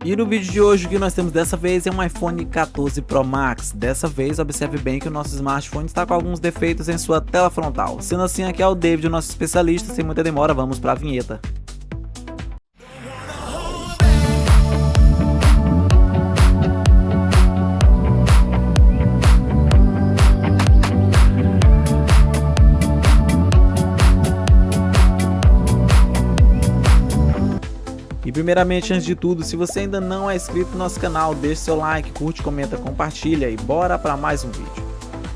E no vídeo de hoje o que nós temos dessa vez é um iPhone 14 Pro Max. Dessa vez, observe bem que o nosso smartphone está com alguns defeitos em sua tela frontal. Sendo assim, aqui é o David, o nosso especialista. Sem muita demora, vamos para a vinheta. E primeiramente, antes de tudo, se você ainda não é inscrito no nosso canal, deixe seu like, curte, comenta, compartilha e bora para mais um vídeo.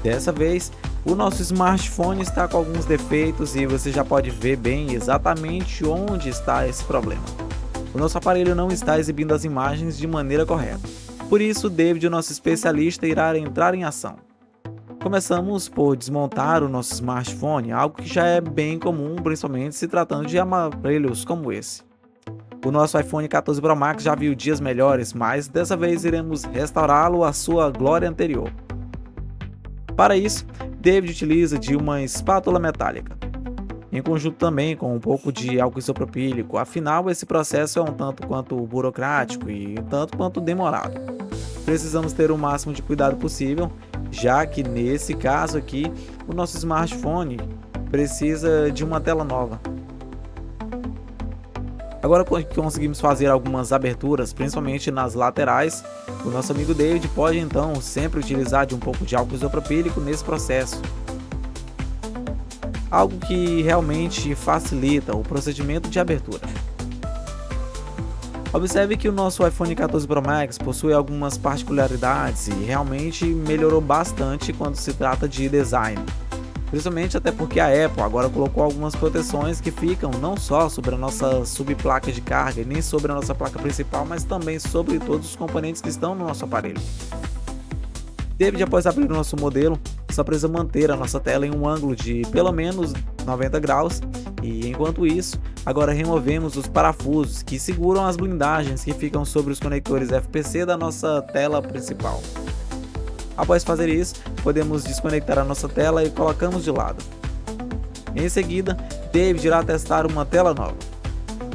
Dessa vez, o nosso smartphone está com alguns defeitos e você já pode ver bem exatamente onde está esse problema. O nosso aparelho não está exibindo as imagens de maneira correta. Por isso, David, o nosso especialista, irá entrar em ação. Começamos por desmontar o nosso smartphone, algo que já é bem comum, principalmente se tratando de aparelhos como esse. O nosso iPhone 14 Pro Max já viu dias melhores, mas dessa vez iremos restaurá-lo à sua glória anterior. Para isso, David utiliza de uma espátula metálica, em conjunto também com um pouco de álcool isopropílico. Afinal, esse processo é um tanto quanto burocrático e um tanto quanto demorado. Precisamos ter o máximo de cuidado possível, já que nesse caso aqui, o nosso smartphone precisa de uma tela nova. Agora que conseguimos fazer algumas aberturas, principalmente nas laterais, o nosso amigo David pode então sempre utilizar de um pouco de álcool isopropílico nesse processo. Algo que realmente facilita o procedimento de abertura. Observe que o nosso iPhone 14 Pro Max possui algumas particularidades e realmente melhorou bastante quando se trata de design. Principalmente até porque a Apple agora colocou algumas proteções que ficam não só sobre a nossa subplaca de carga e nem sobre a nossa placa principal, mas também sobre todos os componentes que estão no nosso aparelho. David, após abrir o nosso modelo, só precisa manter a nossa tela em um ângulo de pelo menos 90 graus e enquanto isso, agora removemos os parafusos que seguram as blindagens que ficam sobre os conectores FPC da nossa tela principal. Após fazer isso, podemos desconectar a nossa tela e colocamos de lado. Em seguida, David irá testar uma tela nova.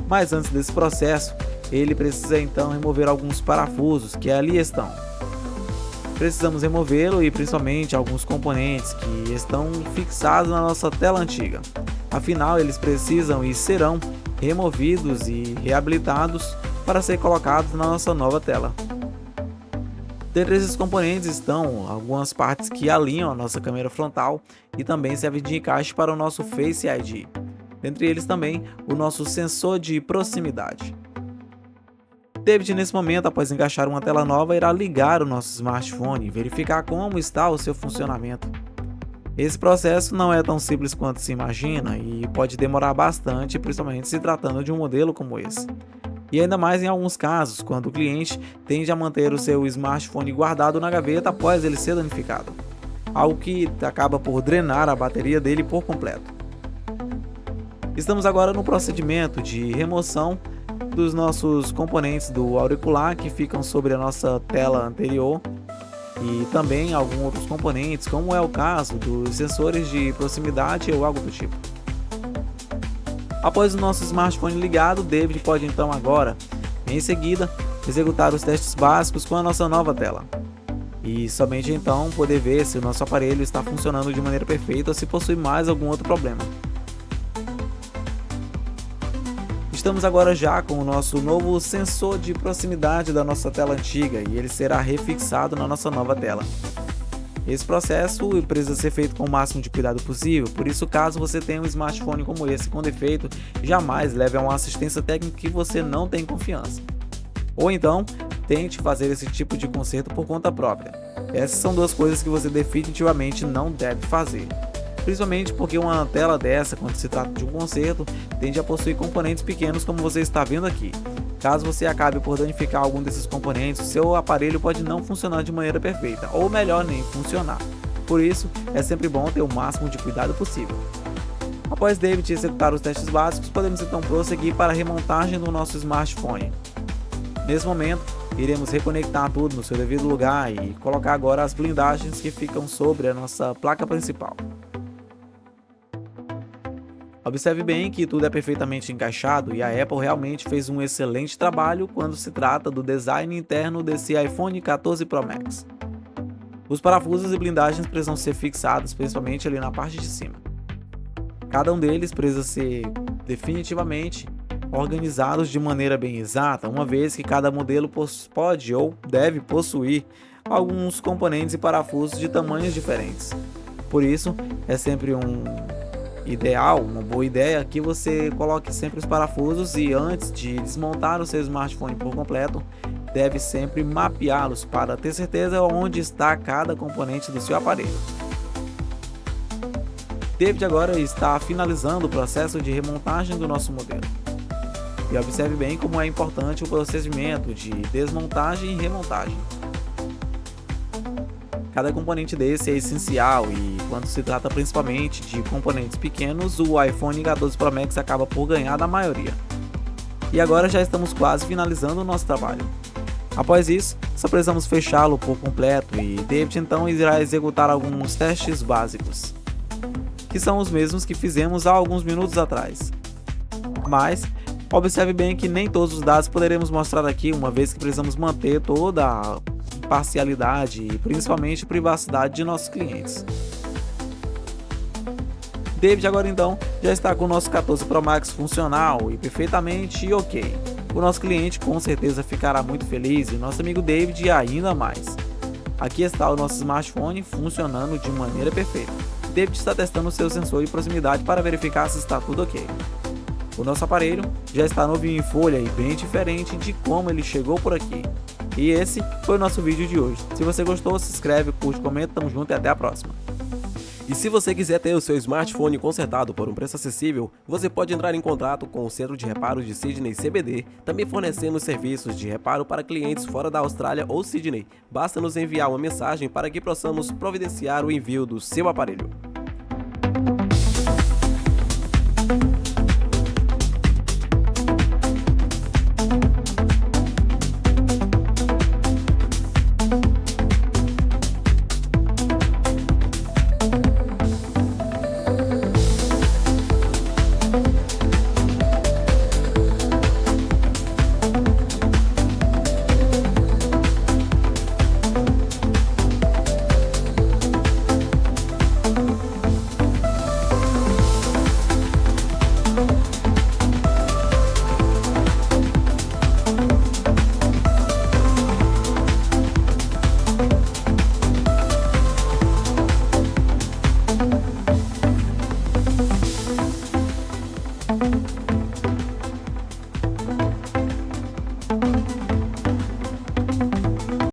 Mas antes desse processo, ele precisa então remover alguns parafusos que ali estão. Precisamos removê-lo e principalmente alguns componentes que estão fixados na nossa tela antiga. Afinal, eles precisam e serão removidos e reabilitados para ser colocados na nossa nova tela. Dentre esses componentes estão algumas partes que alinham a nossa câmera frontal e também servem de encaixe para o nosso Face ID. Dentre eles também o nosso sensor de proximidade. David, nesse momento, após encaixar uma tela nova, irá ligar o nosso smartphone e verificar como está o seu funcionamento. Esse processo não é tão simples quanto se imagina e pode demorar bastante, principalmente se tratando de um modelo como esse. E ainda mais em alguns casos, quando o cliente tende a manter o seu smartphone guardado na gaveta após ele ser danificado, algo que acaba por drenar a bateria dele por completo. Estamos agora no procedimento de remoção dos nossos componentes do auricular que ficam sobre a nossa tela anterior e também alguns outros componentes, como é o caso dos sensores de proximidade ou algo do tipo. Após o nosso smartphone ligado, David pode então agora, em seguida, executar os testes básicos com a nossa nova tela. E somente então poder ver se o nosso aparelho está funcionando de maneira perfeita ou se possui mais algum outro problema. Estamos agora já com o nosso novo sensor de proximidade da nossa tela antiga e ele será refixado na nossa nova tela. Esse processo precisa ser feito com o máximo de cuidado possível, por isso caso você tenha um smartphone como esse com defeito, jamais leve a uma assistência técnica que você não tem confiança. Ou então, tente fazer esse tipo de conserto por conta própria. Essas são duas coisas que você definitivamente não deve fazer. Principalmente porque uma tela dessa, quando se trata de um conserto, tende a possuir componentes pequenos como você está vendo aqui. Caso você acabe por danificar algum desses componentes, seu aparelho pode não funcionar de maneira perfeita, ou melhor, nem funcionar. Por isso, é sempre bom ter o máximo de cuidado possível. Após David executar os testes básicos, podemos então prosseguir para a remontagem do nosso smartphone. Nesse momento, iremos reconectar tudo no seu devido lugar e colocar agora as blindagens que ficam sobre a nossa placa principal. Observe bem que tudo é perfeitamente encaixado e a Apple realmente fez um excelente trabalho quando se trata do design interno desse iPhone 14 Pro Max. Os parafusos e blindagens precisam ser fixados principalmente ali na parte de cima. Cada um deles precisa ser definitivamente organizados de maneira bem exata, uma vez que cada modelo pode ou deve possuir alguns componentes e parafusos de tamanhos diferentes. Por isso, é sempre uma boa ideia que você coloque sempre os parafusos e antes de desmontar o seu smartphone por completo, deve sempre mapeá-los para ter certeza onde está cada componente do seu aparelho. David agora está finalizando o processo de remontagem do nosso modelo. E observe bem como é importante o procedimento de desmontagem e remontagem. Cada componente desse é essencial e quando se trata principalmente de componentes pequenos, o iPhone 14 Pro Max acaba por ganhar da maioria. E agora já estamos quase finalizando o nosso trabalho. Após isso, só precisamos fechá-lo por completo e David então irá executar alguns testes básicos, que são os mesmos que fizemos há alguns minutos atrás. Mas, observe bem que nem todos os dados poderemos mostrar aqui, uma vez que precisamos manter toda a imparcialidade e principalmente privacidade de nossos clientes. David agora então já está com o nosso 14 Pro Max funcional e perfeitamente ok. O nosso cliente com certeza ficará muito feliz e nosso amigo David ainda mais. Aqui está o nosso smartphone funcionando de maneira perfeita. David está testando o seu sensor de proximidade para verificar se está tudo ok. O nosso aparelho já está novinho em folha e bem diferente de como ele chegou por aqui. E esse foi o nosso vídeo de hoje. Se você gostou, se inscreve, curte, comenta, tamo junto e até a próxima. E se você quiser ter o seu smartphone consertado por um preço acessível, você pode entrar em contato com o Centro de Reparos de Sydney CBD, também fornecemos serviços de reparo para clientes fora da Austrália ou Sydney. Basta nos enviar uma mensagem para que possamos providenciar o envio do seu aparelho.